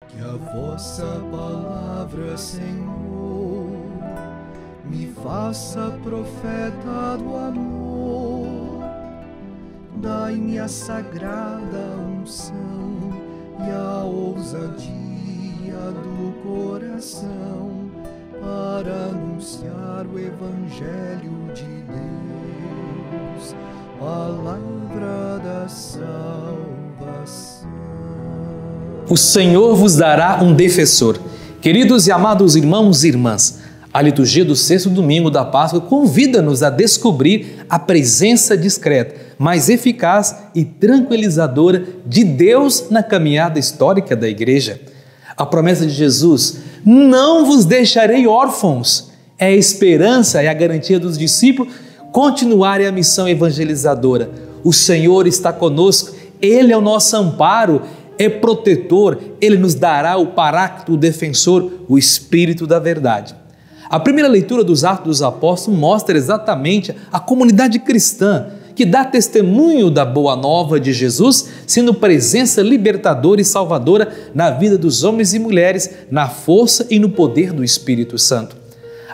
Que a vossa palavra, Senhor, me faça profeta do amor. Dai-me a sagrada unção e a ousadia do coração para anunciar o Evangelho de Deus, palavra da salvação. O Senhor vos dará um defensor. Queridos e amados irmãos e irmãs, a liturgia do sexto domingo da Páscoa convida-nos a descobrir a presença discreta, mas eficaz e tranquilizadora de Deus na caminhada histórica da Igreja. A promessa de Jesus, não vos deixarei órfãos, é a esperança e a garantia dos discípulos continuarem a missão evangelizadora. O Senhor está conosco, Ele é o nosso amparo, é protetor, Ele nos dará o Paráclito, o defensor, o Espírito da verdade. A primeira leitura dos Atos dos Apóstolos mostra exatamente a comunidade cristã que dá testemunho da boa nova de Jesus, sendo presença libertadora e salvadora na vida dos homens e mulheres, na força e no poder do Espírito Santo.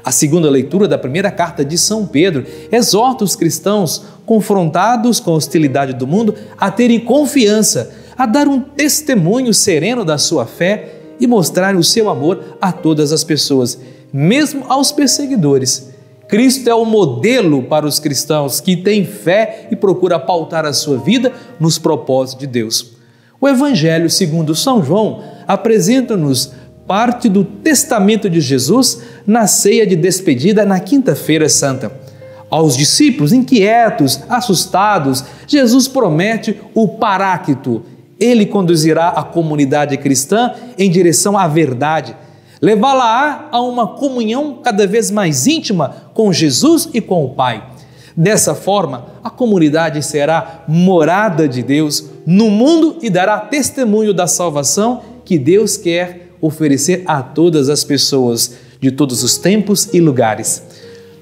A segunda leitura da primeira carta de São Pedro exorta os cristãos confrontados com a hostilidade do mundo a terem confiança, a dar um testemunho sereno da sua fé e mostrar o seu amor a todas as pessoas, mesmo aos perseguidores. Cristo é o modelo para os cristãos que têm fé e procuram pautar a sua vida nos propósitos de Deus. O Evangelho segundo São João apresenta-nos parte do testamento de Jesus na ceia de despedida na Quinta-feira Santa. Aos discípulos inquietos, assustados, Jesus promete o Paráclito. Ele conduzirá a comunidade cristã em direção à verdade, levá-la a uma comunhão cada vez mais íntima com Jesus e com o Pai. Dessa forma, a comunidade será morada de Deus no mundo e dará testemunho da salvação que Deus quer oferecer a todas as pessoas de todos os tempos e lugares.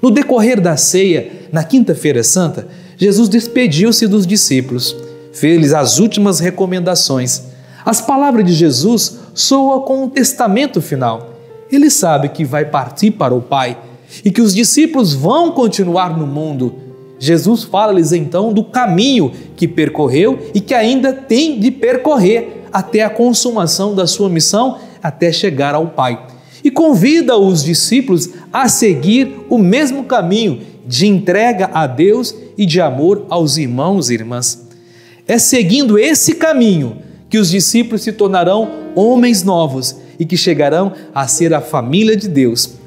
No decorrer da ceia, na Quinta-feira Santa, Jesus despediu-se dos discípulos, fez-lhes as últimas recomendações. As palavras de Jesus soam com um testamento final. Ele sabe que vai partir para o Pai e que os discípulos vão continuar no mundo. Jesus fala-lhes então do caminho que percorreu e que ainda tem de percorrer até a consumação da sua missão, até chegar ao Pai. E convida os discípulos a seguir o mesmo caminho de entrega a Deus e de amor aos irmãos e irmãs. É seguindo esse caminho que os discípulos se tornarão homens novos e que chegarão a ser a família de Deus.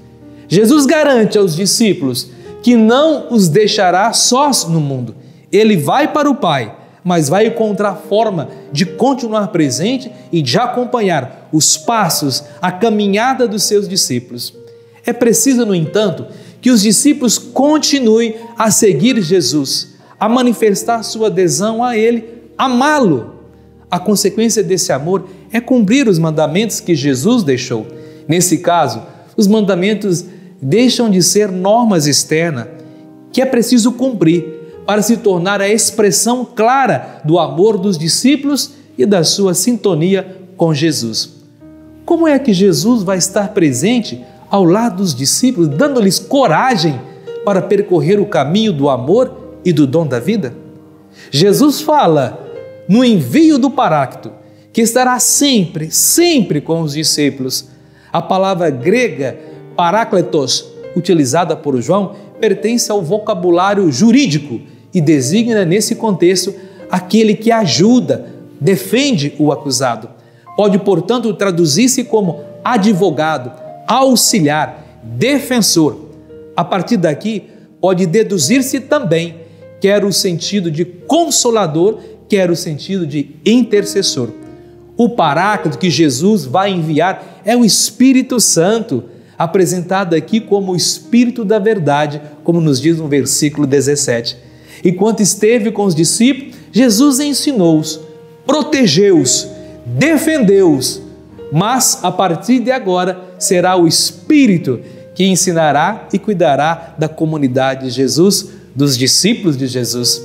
Jesus garante aos discípulos que não os deixará sós no mundo. Ele vai para o Pai, mas vai encontrar forma de continuar presente e de acompanhar os passos, a caminhada dos seus discípulos. É preciso, no entanto, que os discípulos continuem a seguir Jesus, a manifestar sua adesão a Ele, amá-lo. A consequência desse amor é cumprir os mandamentos que Jesus deixou. Nesse caso, os mandamentos deixam de ser normas externas que é preciso cumprir para se tornar a expressão clara do amor dos discípulos e da sua sintonia com Jesus. Como é que Jesus vai estar presente ao lado dos discípulos, dando-lhes coragem para percorrer o caminho do amor e do dom da vida? Jesus fala no envio do Paráclito, que estará sempre com os discípulos. A palavra grega parácletos, utilizada por João, pertence ao vocabulário jurídico e designa nesse contexto aquele que ajuda, defende o acusado. Pode, portanto, traduzir-se como advogado, auxiliar, defensor. A partir daqui, pode deduzir-se também quer o sentido de consolador, quer o sentido de intercessor. O Paráclito que Jesus vai enviar é o Espírito Santo, apresentado aqui como o Espírito da verdade, como nos diz no versículo 17. Enquanto esteve com os discípulos, Jesus ensinou-os, protegeu-os, defendeu-os, mas a partir de agora será o Espírito que ensinará e cuidará da comunidade de Jesus, dos discípulos de Jesus.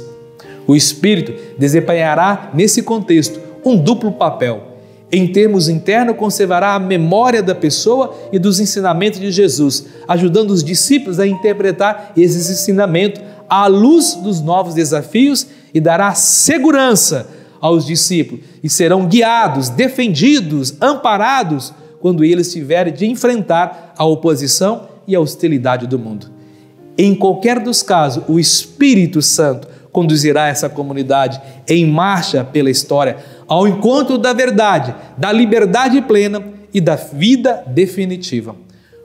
O Espírito desempenhará nesse contexto um duplo papel. Em termos internos, conservará a memória da pessoa e dos ensinamentos de Jesus, ajudando os discípulos a interpretar esses ensinamentos à luz dos novos desafios e dará segurança aos discípulos e serão guiados, defendidos, amparados quando eles tiverem de enfrentar a oposição e a hostilidade do mundo. Em qualquer dos casos, o Espírito Santo conduzirá essa comunidade em marcha pela história, ao encontro da verdade, da liberdade plena e da vida definitiva.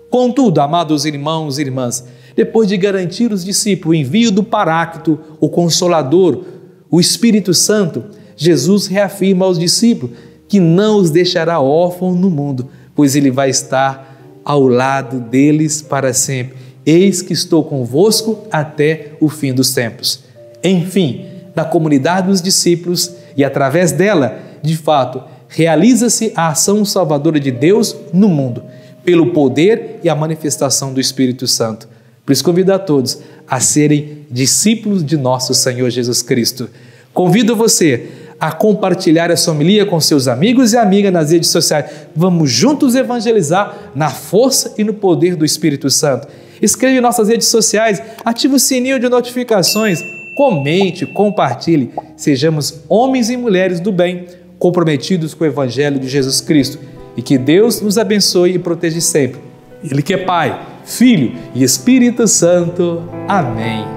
Contudo, amados irmãos e irmãs, depois de garantir os discípulos o envio do Paráclito, o Consolador, o Espírito Santo, Jesus reafirma aos discípulos que não os deixará órfãos no mundo, pois Ele vai estar ao lado deles para sempre. Eis que estou convosco até o fim dos tempos. Enfim, na comunidade dos discípulos e através dela, de fato, realiza-se a ação salvadora de Deus no mundo, pelo poder e a manifestação do Espírito Santo. Por isso convido a todos a serem discípulos de nosso Senhor Jesus Cristo. Convido você a compartilhar essa homilia com seus amigos e amigas nas redes sociais. Vamos juntos evangelizar na força e no poder do Espírito Santo. Escreva em nossas redes sociais, ative o sininho de notificações, comente, compartilhe. Sejamos homens e mulheres do bem, comprometidos com o Evangelho de Jesus Cristo. E que Deus nos abençoe e proteja sempre. Ele que é Pai, Filho e Espírito Santo. Amém.